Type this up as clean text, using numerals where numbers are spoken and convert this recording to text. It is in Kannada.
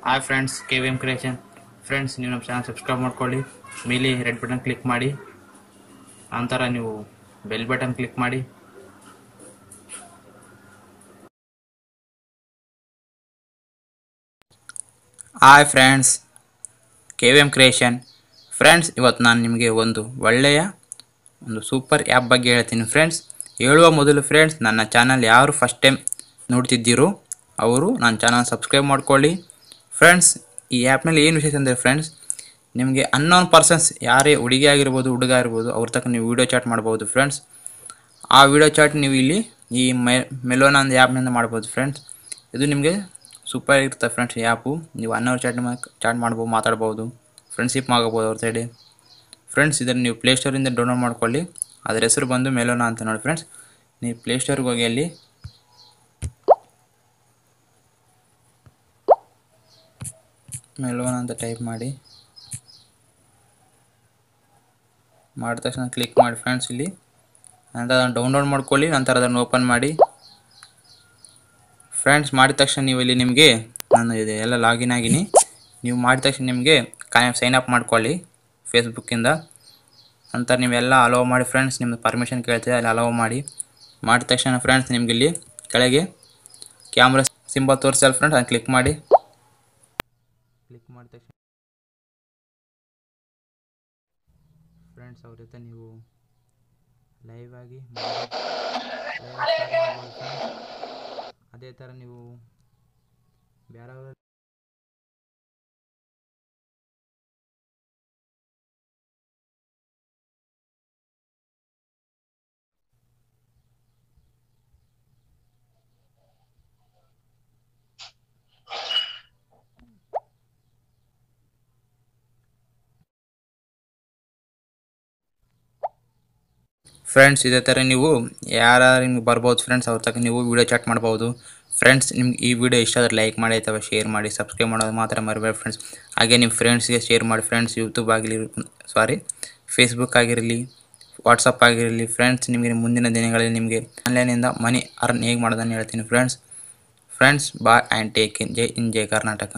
Hi friends, KVM creation friends. ನೀವು ನಮ್ಮ ಚಾನಲ್ ಸಬ್ಸ್ಕ್ರೈಬ್ ಮಾಡ್ಕೊಳ್ಳಿ. ಮೇಲೆ ರೆಡ್ ಬಟನ್ ಕ್ಲಿಕ್ ಮಾಡಿ, ನಂತರ ನೀವು ಬೆಲ್ ಬಟನ್ ಕ್ಲಿಕ್ ಮಾಡಿ. Hi friends, KVM creation friends. ಇವತ್ತು ನಾನು ನಿಮಗೆ ಒಂದು ಒಳ್ಳೆಯ ಸೂಪರ್ ಆ್ಯಪ್ ಬಗ್ಗೆ ಹೇಳ್ತೀನಿ ಫ್ರೆಂಡ್ಸ್. ಹೇಳುವ ಮೊದಲು ಫ್ರೆಂಡ್ಸ್, ನನ್ನ ಚಾನಲ್ ಯಾರು ಫಸ್ಟ್ ಟೈಮ್ ನೋಡ್ತಿದ್ದೀರೋ ಅವರು ನನ್ನ ಚಾನಲ್ ಸಬ್ಸ್ಕ್ರೈಬ್ ಮಾಡ್ಕೊಳ್ಳಿ ಫ್ರೆಂಡ್ಸ್. ಈ ಆ್ಯಪ್ನಲ್ಲಿ ಏನು ವಿಶೇಷ ಅಂದರೆ ಫ್ರೆಂಡ್ಸ್, ನಿಮಗೆ ಅನ್ನೋನ್ ಪರ್ಸನ್ಸ್ ಯಾರೇ ಹುಡುಗಿ ಆಗಿರ್ಬೋದು ಹುಡುಗ ಆಗಿರ್ಬೋದು ಅವ್ರ ತಕ್ಕ ನೀವು ವೀಡಿಯೋ ಚಾಟ್ ಮಾಡ್ಬೋದು ಫ್ರೆಂಡ್ಸ್. ಆ ವಿಡಿಯೋ ಚಾಟ್ ನೀವು ಇಲ್ಲಿ ಈ ಮೆಲೋನ ಒಂದು ಆ್ಯಪ್ನಿಂದ ಮಾಡ್ಬೋದು ಫ್ರೆಂಡ್ಸ್. ಇದು ನಿಮಗೆ ಸೂಪರ್ ಇರುತ್ತೆ ಫ್ರೆಂಡ್ಸ್. ಈ ಆ್ಯಪು ನೀವು ಅನ್ನೋರು ಚಾಟ್ ಮಾಡ್ಬೋದು, ಮಾತಾಡ್ಬೋದು, ಫ್ರೆಂಡ್ಶಿಪ್ ಆಗಬೋದು ಅವ್ರ ಸೈಡೆ ಫ್ರೆಂಡ್ಸ್. ಇದನ್ನು ನೀವು ಪ್ಲೇಸ್ಟೋರಿಂದ ಡೌನ್ಲೋಡ್ ಮಾಡ್ಕೊಳ್ಳಿ. ಅದರ ಹೆಸರು ಬಂದು ಮೆಲೋನ ಅಂತ ನೋಡಿ ಫ್ರೆಂಡ್ಸ್. ನೀವು ಪ್ಲೇಸ್ಟೋರ್ಗೆ ಹೋಗಿ ಅಲ್ಲಿ ಮೆಲೋನ ಅಂತ ಟೈಪ್ ಮಾಡಿ, ಮಾಡಿದ ತಕ್ಷಣ ಕ್ಲಿಕ್ ಮಾಡಿ ಫ್ರೆಂಡ್ಸ್. ಇಲ್ಲಿ ನಂತರ ಅದನ್ನು ಡೌನ್ಲೋಡ್ ಮಾಡ್ಕೊಳ್ಳಿ. ನಂತರ ಅದನ್ನು ಓಪನ್ ಮಾಡಿ ಫ್ರೆಂಡ್ಸ್. ಮಾಡಿದ ತಕ್ಷಣ ನೀವು ಇಲ್ಲಿ ನಿಮಗೆ ನಾನು ಇದೆ ಎಲ್ಲ ಲಾಗಿನ್ ಆಗಿನಿ. ನೀವು ಮಾಡಿದ ತಕ್ಷಣ ನಿಮಗೆ ಸೈನ್ ಅಪ್ ಮಾಡ್ಕೊಳ್ಳಿ ಫೇಸ್ಬುಕ್ಕಿಂದ. ನಂತರ ನೀವೆಲ್ಲ ಅಲೋ ಮಾಡಿ ಫ್ರೆಂಡ್ಸ್. ನಿಮ್ಮದು ಪರ್ಮಿಷನ್ ಕೇಳ್ತೀವಿ, ಅಲ್ಲಿ ಅಲೋ ಮಾಡಿ. ಮಾಡಿದ ತಕ್ಷಣ ಫ್ರೆಂಡ್ಸ್ ನಿಮ್ಗೆ ಇಲ್ಲಿ ಕೆಳಗೆ ಕ್ಯಾಮ್ರಾ ಸಿಂಬಲ್ ತೋರಿಸಲ್ಲ ಫ್ರೆಂಡ್ಸ್, ಅದನ್ನು ಕ್ಲಿಕ್ ಮಾಡಿ. ಕ್ಲಿಕ್ ಮಾಡಿದ ತಕ್ಷಣ ಫ್ರೆಂಡ್ಸ್ ಅವ್ರ ಜೊತೆ ನೀವು ಲೈವ್ ಆಗಿ ಅದೇ ಥರ ನೀವು ಬೇರೆ ಫ್ರೆಂಡ್ಸ್ ಇದೇ ಥರ ನೀವು ಯಾರು ನಿಮ್ಗೆ ಬರ್ಬೋದು ಫ್ರೆಂಡ್ಸ್, ಅವ್ರ ತಕ್ಕ ನೀವು ವೀಡಿಯೋ ಚಾಟ್ ಮಾಡ್ಬೋದು ಫ್ರೆಂಡ್ಸ್. ನಿಮ್ಗೆ ಈ ವಿಡಿಯೋ ಇಷ್ಟ ಆದರೆ ಲೈಕ್ ಮಾಡಿ ಅಥವಾ ಶೇರ್ ಮಾಡಿ, ಸಬ್ಸ್ಕ್ರೈಬ್ ಮಾಡೋದು ಮಾತ್ರ ಮರಿಬೇಡಿ ಫ್ರೆಂಡ್ಸ್. ಹಾಗೆ ನಿಮ್ಮ ಫ್ರೆಂಡ್ಸ್ಗೆ ಶೇರ್ ಮಾಡಿ ಫ್ರೆಂಡ್ಸ್. ಯೂಟ್ಯೂಬ್ ಆಗಿರಲಿ ಫೇಸ್ಬುಕ್ ಆಗಿರಲಿ, ವಾಟ್ಸಪ್ ಆಗಿರಲಿ ಫ್ರೆಂಡ್ಸ್. ನಿಮಗೆ ಮುಂದಿನ ದಿನಗಳಲ್ಲಿ ನಿಮಗೆ ಆನ್ಲೈನಿಂದ ಮನಿ ಅರ್ನ್ ಹೇಗೆ ಮಾಡೋದನ್ನು ಹೇಳ್ತೀನಿ friends. Bye and take in. ಜೈ ಕರ್ನಾಟಕ.